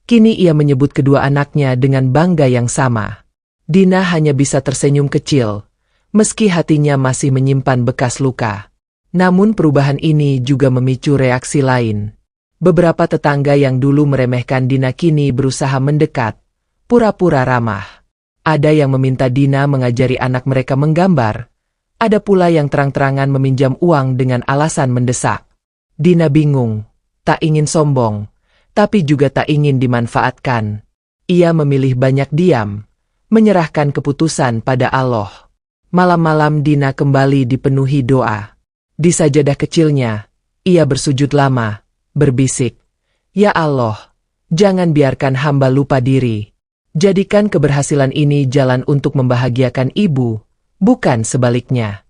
kini ia menyebut kedua anaknya dengan bangga yang sama. Dina hanya bisa tersenyum kecil, meski hatinya masih menyimpan bekas luka. Namun perubahan ini juga memicu reaksi lain. Beberapa tetangga yang dulu meremehkan Dina kini berusaha mendekat, pura-pura ramah. Ada yang meminta Dina mengajari anak mereka menggambar, ada pula yang terang-terangan meminjam uang dengan alasan mendesak. Dina bingung, tak ingin sombong, tapi juga tak ingin dimanfaatkan. Ia memilih banyak diam, menyerahkan keputusan pada Allah. Malam-malam Dina kembali dipenuhi doa. Di sajadah kecilnya, ia bersujud lama, berbisik, "Ya Allah, jangan biarkan hamba lupa diri. Jadikan keberhasilan ini jalan untuk membahagiakan ibu, bukan sebaliknya."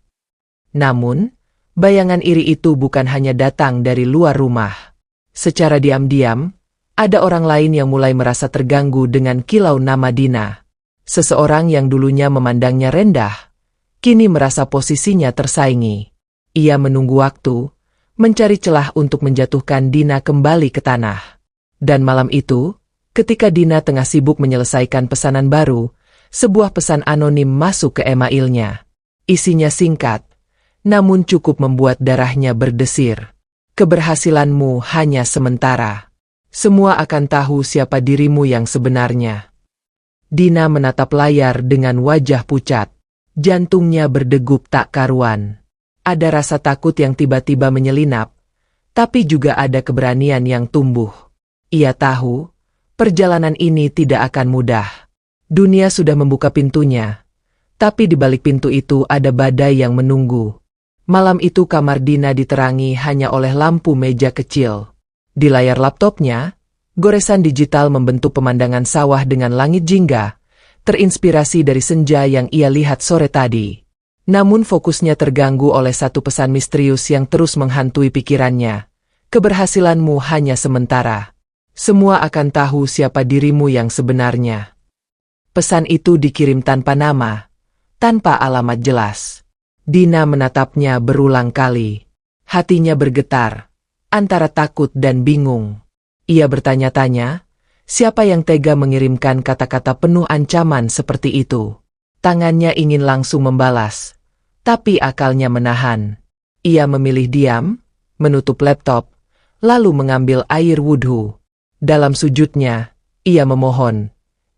Namun, bayangan iri itu bukan hanya datang dari luar rumah. Secara diam-diam, ada orang lain yang mulai merasa terganggu dengan kilau nama Dina. Seseorang yang dulunya memandangnya rendah, kini merasa posisinya tersaingi. Ia menunggu waktu, mencari celah untuk menjatuhkan Dina kembali ke tanah. Dan malam itu, ketika Dina tengah sibuk menyelesaikan pesanan baru, sebuah pesan anonim masuk ke emailnya. Isinya singkat, namun cukup membuat darahnya berdesir. "Keberhasilanmu hanya sementara. Semua akan tahu siapa dirimu yang sebenarnya." Dina menatap layar dengan wajah pucat. Jantungnya berdegup tak karuan. Ada rasa takut yang tiba-tiba menyelinap, tapi juga ada keberanian yang tumbuh. Ia tahu, perjalanan ini tidak akan mudah. Dunia sudah membuka pintunya, tapi di balik pintu itu ada badai yang menunggu. Malam itu kamar Dina diterangi hanya oleh lampu meja kecil. Di layar laptopnya, goresan digital membentuk pemandangan sawah dengan langit jingga, terinspirasi dari senja yang ia lihat sore tadi. Namun fokusnya terganggu oleh satu pesan misterius yang terus menghantui pikirannya. "Keberhasilanmu hanya sementara. Semua akan tahu siapa dirimu yang sebenarnya." Pesan itu dikirim tanpa nama, tanpa alamat jelas. Dina menatapnya berulang kali. Hatinya bergetar, antara takut dan bingung. Ia bertanya-tanya, siapa yang tega mengirimkan kata-kata penuh ancaman seperti itu? Tangannya ingin langsung membalas, tapi akalnya menahan. Ia memilih diam, menutup laptop, lalu mengambil air wudhu. Dalam sujudnya, ia memohon,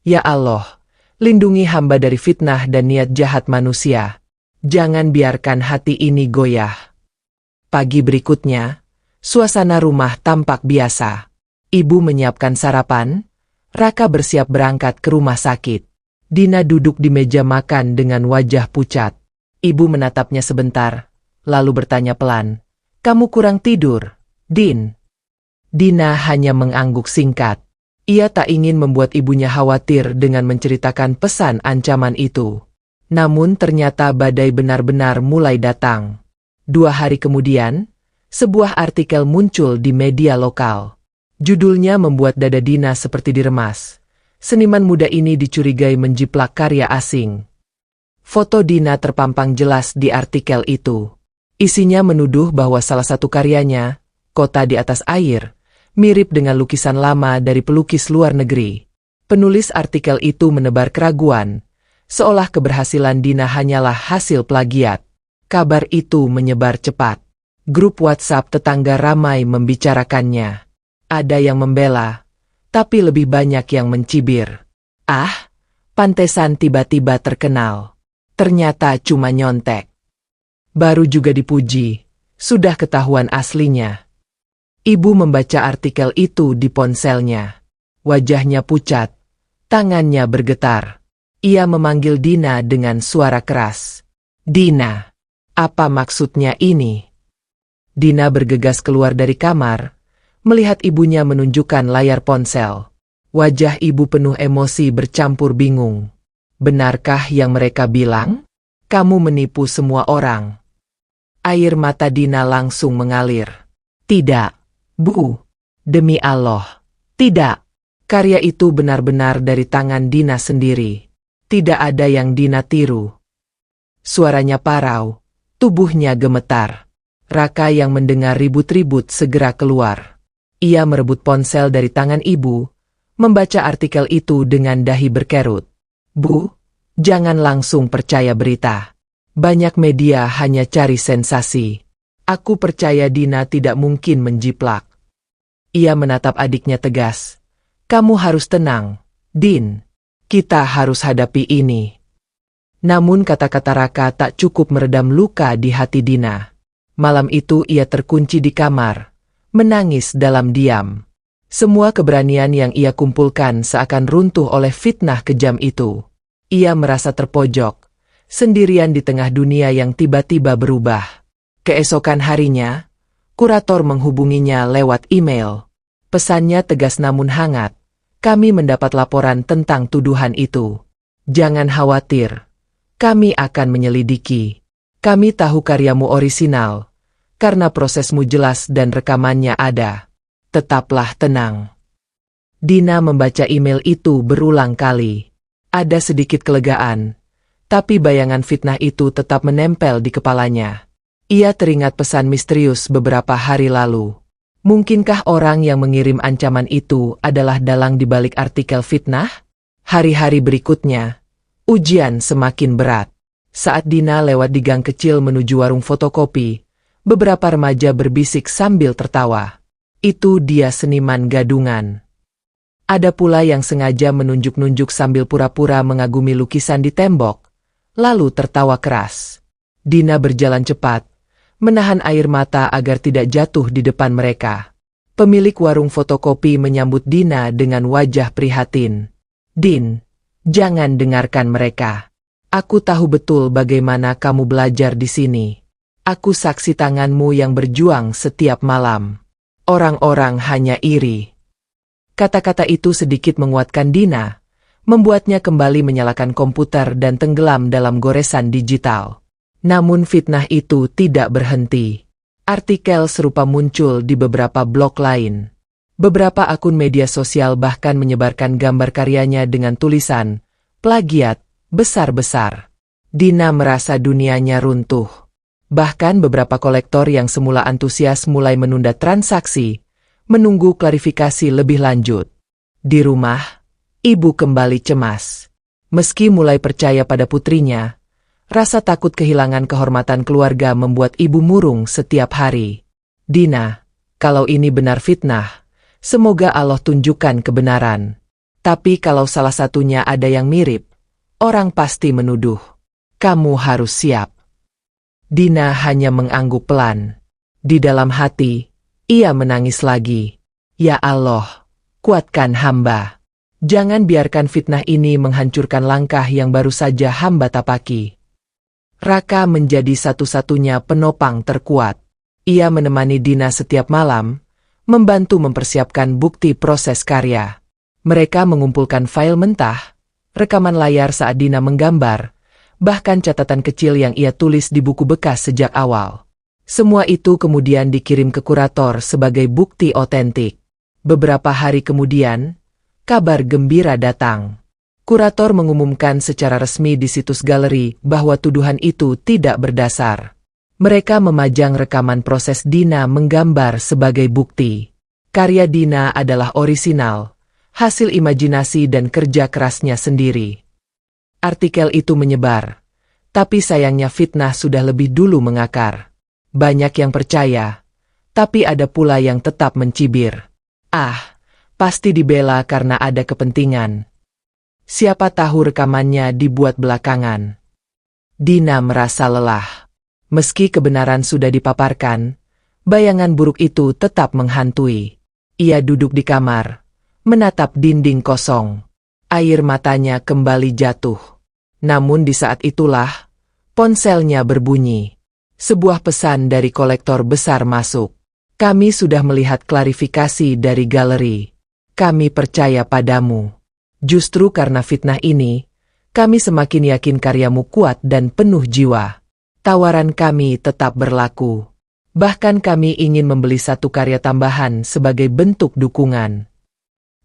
"Ya Allah, lindungi hamba dari fitnah dan niat jahat manusia. Jangan biarkan hati ini goyah. Pagi berikutnya, suasana rumah tampak biasa. Ibu menyiapkan sarapan, Raka bersiap berangkat ke rumah sakit. Dina duduk di meja makan dengan wajah pucat. Ibu menatapnya sebentar, lalu bertanya pelan, "Kamu kurang tidur, Din?" Dina hanya mengangguk singkat. Ia tak ingin membuat ibunya khawatir dengan menceritakan pesan ancaman itu. Namun ternyata badai benar-benar mulai datang. 2 hari kemudian, sebuah artikel muncul di media lokal. Judulnya membuat dada Dina seperti diremas. Seniman muda ini dicurigai menjiplak karya asing. Foto Dina terpampang jelas di artikel itu. Isinya menuduh bahwa salah satu karyanya, Kota di Atas Air, mirip dengan lukisan lama dari pelukis luar negeri. Penulis artikel itu menebar keraguan, seolah keberhasilan Dina hanyalah hasil plagiat. Kabar itu menyebar cepat. Grup WhatsApp tetangga ramai membicarakannya. Ada yang membela, tapi lebih banyak yang mencibir. "Ah, pantesan tiba-tiba terkenal. Ternyata cuma nyontek. Baru juga dipuji, sudah ketahuan aslinya." Ibu membaca artikel itu di ponselnya. Wajahnya pucat, tangannya bergetar. Ia memanggil Dina dengan suara keras. "Dina, apa maksudnya ini?" Dina bergegas keluar dari kamar, melihat ibunya menunjukkan layar ponsel. Wajah ibu penuh emosi bercampur bingung. "Benarkah yang mereka bilang? Kamu menipu semua orang." Air mata Dina langsung mengalir. "Tidak, Bu. Demi Allah, tidak. Karya itu benar-benar dari tangan Dina sendiri. Tidak ada yang Dina tiru." Suaranya parau, tubuhnya gemetar. Raka yang mendengar ribut-ribut segera keluar. Ia merebut ponsel dari tangan ibu, membaca artikel itu dengan dahi berkerut. "Bu, jangan langsung percaya berita. Banyak media hanya cari sensasi. Aku percaya Dina tidak mungkin menjiplak." Ia menatap adiknya tegas. "Kamu harus tenang, Din. Kita harus hadapi ini." Namun kata-kata Raka tak cukup meredam luka di hati Dina. Malam itu ia terkunci di kamar, menangis dalam diam. Semua keberanian yang ia kumpulkan seakan runtuh oleh fitnah kejam itu. Ia merasa terpojok, sendirian di tengah dunia yang tiba-tiba berubah. Keesokan harinya, kurator menghubunginya lewat email. Pesannya tegas namun hangat. "Kami mendapat laporan tentang tuduhan itu. Jangan khawatir. Kami akan menyelidiki. Kami tahu karyamu orisinal, karena prosesmu jelas dan rekamannya ada. Tetaplah tenang." Dina membaca email itu berulang kali. Ada sedikit kelegaan, tapi bayangan fitnah itu tetap menempel di kepalanya. Ia teringat pesan misterius beberapa hari lalu. Mungkinkah orang yang mengirim ancaman itu adalah dalang di balik artikel fitnah? Hari-hari berikutnya, ujian semakin berat. Saat Dina lewat di gang kecil menuju warung fotokopi, beberapa remaja berbisik sambil tertawa. Itu dia seniman gadungan. Ada pula yang sengaja menunjuk-nunjuk sambil pura-pura mengagumi lukisan di tembok, lalu tertawa keras. Dina berjalan cepat, menahan air mata agar tidak jatuh di depan mereka. Pemilik warung fotokopi menyambut Dina dengan wajah prihatin. "Din, jangan dengarkan mereka. Aku tahu betul bagaimana kamu belajar di sini. Aku saksi tanganmu yang berjuang setiap malam. Orang-orang hanya iri." Kata-kata itu sedikit menguatkan Dina, membuatnya kembali menyalakan komputer dan tenggelam dalam goresan digital. Namun fitnah itu tidak berhenti. Artikel serupa muncul di beberapa blog lain. Beberapa akun media sosial bahkan menyebarkan gambar karyanya dengan tulisan, "Plagiat," besar-besar. Dina merasa dunianya runtuh. Bahkan beberapa kolektor yang semula antusias mulai menunda transaksi, menunggu klarifikasi lebih lanjut. Di rumah, ibu kembali cemas. Meski mulai percaya pada putrinya, rasa takut kehilangan kehormatan keluarga membuat ibu murung setiap hari. "Dina, kalau ini benar fitnah, semoga Allah tunjukkan kebenaran. Tapi kalau salah satunya ada yang mirip, orang pasti menuduh. Kamu harus siap." Dina hanya mengangguk pelan. Di dalam hati, ia menangis lagi. Ya Allah, kuatkan hamba. Jangan biarkan fitnah ini menghancurkan langkah yang baru saja hamba tapaki. Raka menjadi satu-satunya penopang terkuat. Ia menemani Dina setiap malam, membantu mempersiapkan bukti proses karya. Mereka mengumpulkan file mentah, rekaman layar saat Dina menggambar, bahkan catatan kecil yang ia tulis di buku bekas sejak awal. Semua itu kemudian dikirim ke kurator sebagai bukti otentik. Beberapa hari kemudian, kabar gembira datang. Kurator mengumumkan secara resmi di situs galeri bahwa tuduhan itu tidak berdasar. Mereka memajang rekaman proses Dina menggambar sebagai bukti. Karya Dina adalah orisinal, hasil imajinasi dan kerja kerasnya sendiri. Artikel itu menyebar, tapi sayangnya fitnah sudah lebih dulu mengakar. Banyak yang percaya, tapi ada pula yang tetap mencibir. Pasti dibela karena ada kepentingan. Siapa tahu rekamannya dibuat belakangan. Dina merasa lelah. Meski kebenaran sudah dipaparkan, bayangan buruk itu tetap menghantui. Ia duduk di kamar, menatap dinding kosong. Air matanya kembali jatuh. Namun di saat itulah, ponselnya berbunyi. Sebuah pesan dari kolektor besar masuk. Kami sudah melihat klarifikasi dari galeri. Kami percaya padamu. Justru karena fitnah ini, kami semakin yakin karyamu kuat dan penuh jiwa. Tawaran kami tetap berlaku. Bahkan kami ingin membeli satu karya tambahan sebagai bentuk dukungan.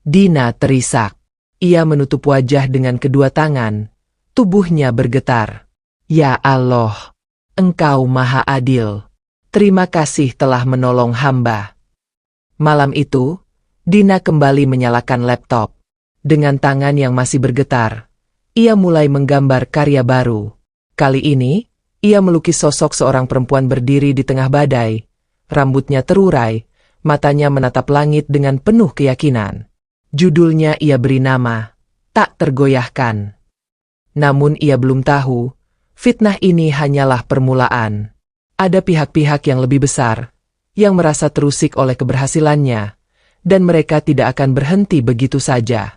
Dina terisak. Ia menutup wajah dengan kedua tangan. Tubuhnya bergetar. Ya Allah, Engkau Maha Adil. Terima kasih telah menolong hamba. Malam itu, Dina kembali menyalakan laptop. Dengan tangan yang masih bergetar, ia mulai menggambar karya baru. Kali ini, ia melukis sosok seorang perempuan berdiri di tengah badai. Rambutnya terurai, matanya menatap langit dengan penuh keyakinan. Judulnya ia beri nama, Tak Tergoyahkan. Namun ia belum tahu, fitnah ini hanyalah permulaan. Ada pihak-pihak yang lebih besar, yang merasa terusik oleh keberhasilannya, dan mereka tidak akan berhenti begitu saja.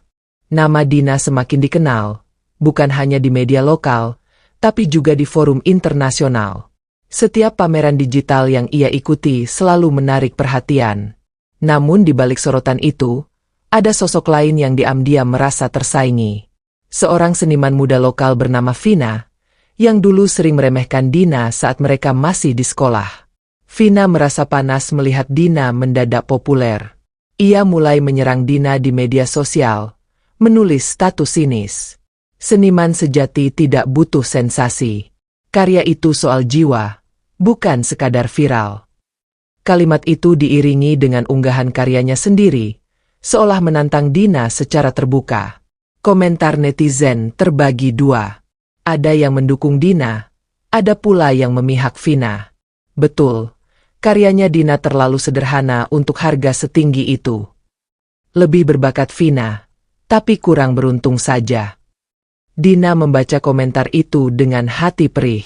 Nama Dina semakin dikenal, bukan hanya di media lokal, tapi juga di forum internasional. Setiap pameran digital yang ia ikuti selalu menarik perhatian. Namun di balik sorotan itu, ada sosok lain yang diam-diam merasa tersaingi. Seorang seniman muda lokal bernama Vina, yang dulu sering meremehkan Dina saat mereka masih di sekolah. Vina merasa panas melihat Dina mendadak populer. Ia mulai menyerang Dina di media sosial, menulis status sinis. Seniman sejati tidak butuh sensasi. Karya itu soal jiwa, bukan sekadar viral. Kalimat itu diiringi dengan unggahan karyanya sendiri, seolah menantang Dina secara terbuka. Komentar netizen terbagi dua. Ada yang mendukung Dina, ada pula yang memihak Vina. Betul, karyanya Dina terlalu sederhana untuk harga setinggi itu. Lebih berbakat Vina, tapi kurang beruntung saja. Dina membaca komentar itu dengan hati perih.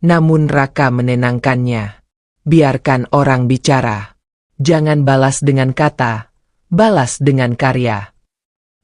Namun Raka menenangkannya. Biarkan orang bicara. Jangan balas dengan kata, balas dengan karya.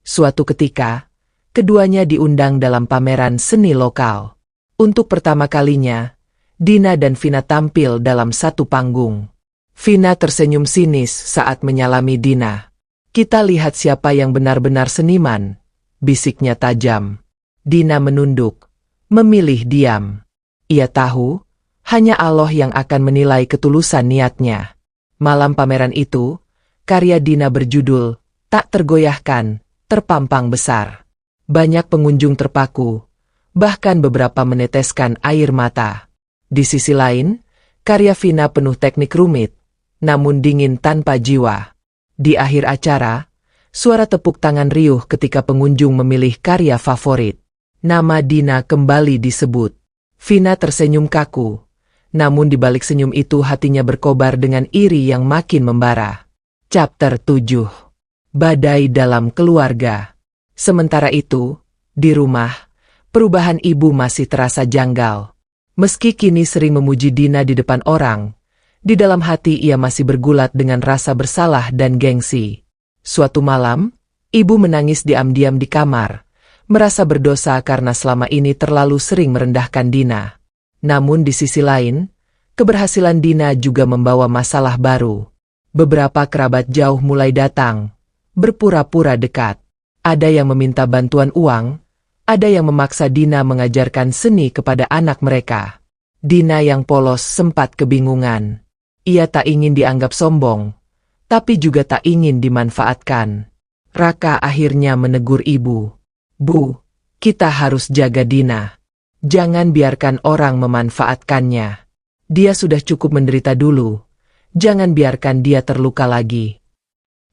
Suatu ketika, keduanya diundang dalam pameran seni lokal. Untuk pertama kalinya, Dina dan Vina tampil dalam satu panggung. Vina tersenyum sinis saat menyalami Dina. Kita lihat siapa yang benar-benar seniman, bisiknya tajam. Dina menunduk, memilih diam. Ia tahu, hanya Allah yang akan menilai ketulusan niatnya. Malam pameran itu, karya Dina berjudul, Tak Tergoyahkan, terpampang besar. Banyak pengunjung terpaku, bahkan beberapa meneteskan air mata. Di sisi lain, karya Vina penuh teknik rumit, namun dingin tanpa jiwa. Di akhir acara, suara tepuk tangan riuh ketika pengunjung memilih karya favorit. Nama Dina kembali disebut. Vina tersenyum kaku, namun di balik senyum itu hatinya berkobar dengan iri yang makin membara. Chapter 7. Badai dalam keluarga. Sementara itu, di rumah, perubahan ibu masih terasa janggal. Meski kini sering memuji Dina di depan orang, di dalam hati ia masih bergulat dengan rasa bersalah dan gengsi. Suatu malam, ibu menangis diam-diam di kamar, merasa berdosa karena selama ini terlalu sering merendahkan Dina. Namun di sisi lain, keberhasilan Dina juga membawa masalah baru. Beberapa kerabat jauh mulai datang, berpura-pura dekat. Ada yang meminta bantuan uang, ada yang memaksa Dina mengajarkan seni kepada anak mereka. Dina yang polos sempat kebingungan. Ia tak ingin dianggap sombong, tapi juga tak ingin dimanfaatkan. Raka akhirnya menegur ibu. Bu, kita harus jaga Dina. Jangan biarkan orang memanfaatkannya. Dia sudah cukup menderita dulu. Jangan biarkan dia terluka lagi.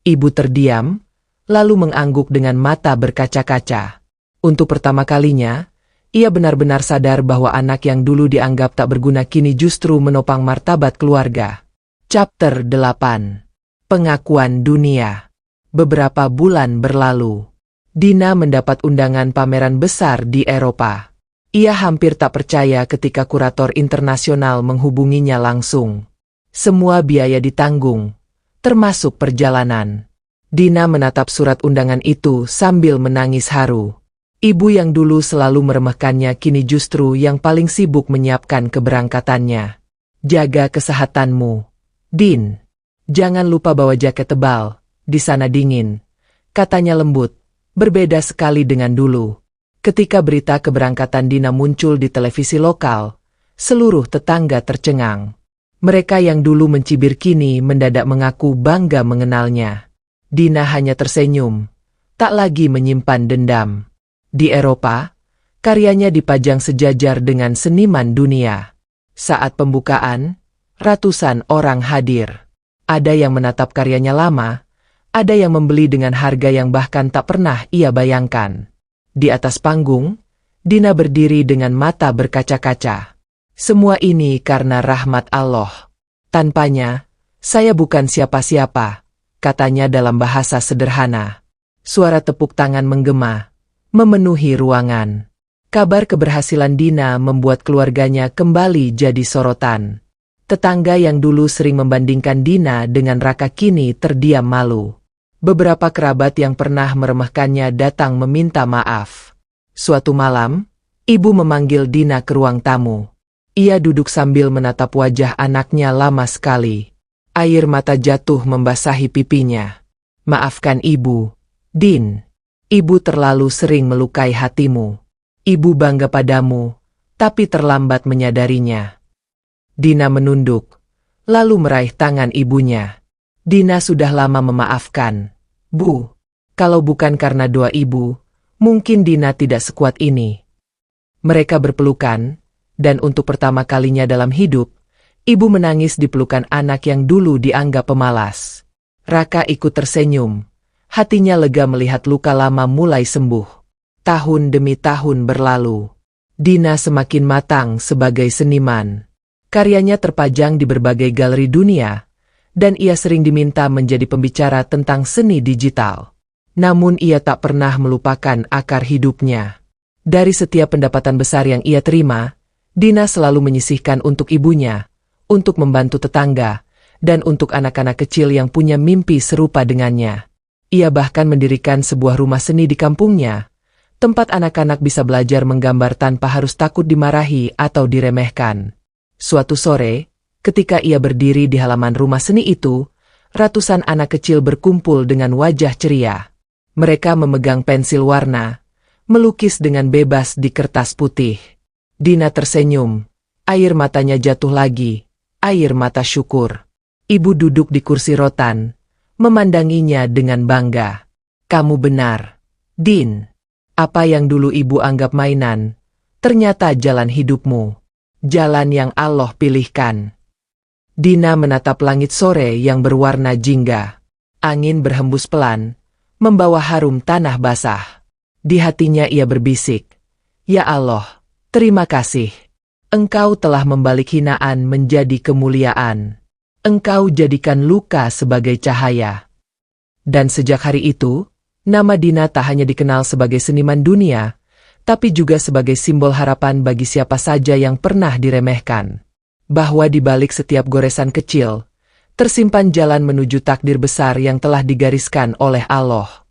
Ibu terdiam, lalu mengangguk dengan mata berkaca-kaca. Untuk pertama kalinya, ia benar-benar sadar bahwa anak yang dulu dianggap tak berguna kini justru menopang martabat keluarga. Chapter 8. Pengakuan dunia. Beberapa bulan berlalu. Dina mendapat undangan pameran besar di Eropa. Ia hampir tak percaya ketika kurator internasional menghubunginya langsung. Semua biaya ditanggung, termasuk perjalanan. Dina menatap surat undangan itu sambil menangis haru. Ibu yang dulu selalu meremehkannya kini justru yang paling sibuk menyiapkan keberangkatannya. Jaga kesehatanmu, Din. Jangan lupa bawa jaket tebal, di sana dingin, katanya lembut, berbeda sekali dengan dulu. Ketika berita keberangkatan Dina muncul di televisi lokal, seluruh tetangga tercengang. Mereka yang dulu mencibir kini mendadak mengaku bangga mengenalnya. Dina hanya tersenyum, tak lagi menyimpan dendam. Di Eropa, karyanya dipajang sejajar dengan seniman dunia. Saat pembukaan, ratusan orang hadir. Ada yang menatap karyanya lama, ada yang membeli dengan harga yang bahkan tak pernah ia bayangkan. Di atas panggung, Dina berdiri dengan mata berkaca-kaca. Semua ini karena rahmat Allah. Tanpanya, saya bukan siapa-siapa, katanya dalam bahasa sederhana. Suara tepuk tangan menggema, memenuhi ruangan. Kabar keberhasilan Dina membuat keluarganya kembali jadi sorotan. Tetangga yang dulu sering membandingkan Dina dengan Raka kini terdiam malu. Beberapa kerabat yang pernah meremehkannya datang meminta maaf. Suatu malam, ibu memanggil Dina ke ruang tamu. Ia duduk sambil menatap wajah anaknya lama sekali. Air mata jatuh membasahi pipinya. Maafkan ibu, Din. Ibu terlalu sering melukai hatimu. Ibu bangga padamu, tapi terlambat menyadarinya. Dina menunduk, lalu meraih tangan ibunya. Dina sudah lama memaafkan. Bu, kalau bukan karena doa ibu, mungkin Dina tidak sekuat ini. Mereka berpelukan, dan untuk pertama kalinya dalam hidup, ibu menangis di pelukan anak yang dulu dianggap pemalas. Raka ikut tersenyum, hatinya lega melihat luka lama mulai sembuh. Tahun demi tahun berlalu. Dina semakin matang sebagai seniman. Karyanya terpajang di berbagai galeri dunia, dan ia sering diminta menjadi pembicara tentang seni digital. Namun ia tak pernah melupakan akar hidupnya. Dari setiap pendapatan besar yang ia terima, Dina selalu menyisihkan untuk ibunya, untuk membantu tetangga, dan untuk anak-anak kecil yang punya mimpi serupa dengannya. Ia bahkan mendirikan sebuah rumah seni di kampungnya, tempat anak-anak bisa belajar menggambar tanpa harus takut dimarahi atau diremehkan. Suatu sore, ketika ia berdiri di halaman rumah seni itu, ratusan anak kecil berkumpul dengan wajah ceria. Mereka memegang pensil warna, melukis dengan bebas di kertas putih. Dina tersenyum, air matanya jatuh lagi, air mata syukur. Ibu duduk di kursi rotan, memandanginya dengan bangga. Kamu benar, Din. Apa yang dulu ibu anggap mainan, ternyata jalan hidupmu. Jalan yang Allah pilihkan. Dina menatap langit sore yang berwarna jingga. Angin berhembus pelan, membawa harum tanah basah. Di hatinya ia berbisik, "Ya Allah, terima kasih. Engkau telah membalik hinaan menjadi kemuliaan. Engkau jadikan luka sebagai cahaya." Dan sejak hari itu, nama Dina tak hanya dikenal sebagai seniman dunia, tapi juga sebagai simbol harapan bagi siapa saja yang pernah diremehkan. Bahwa di balik setiap goresan kecil, tersimpan jalan menuju takdir besar yang telah digariskan oleh Allah.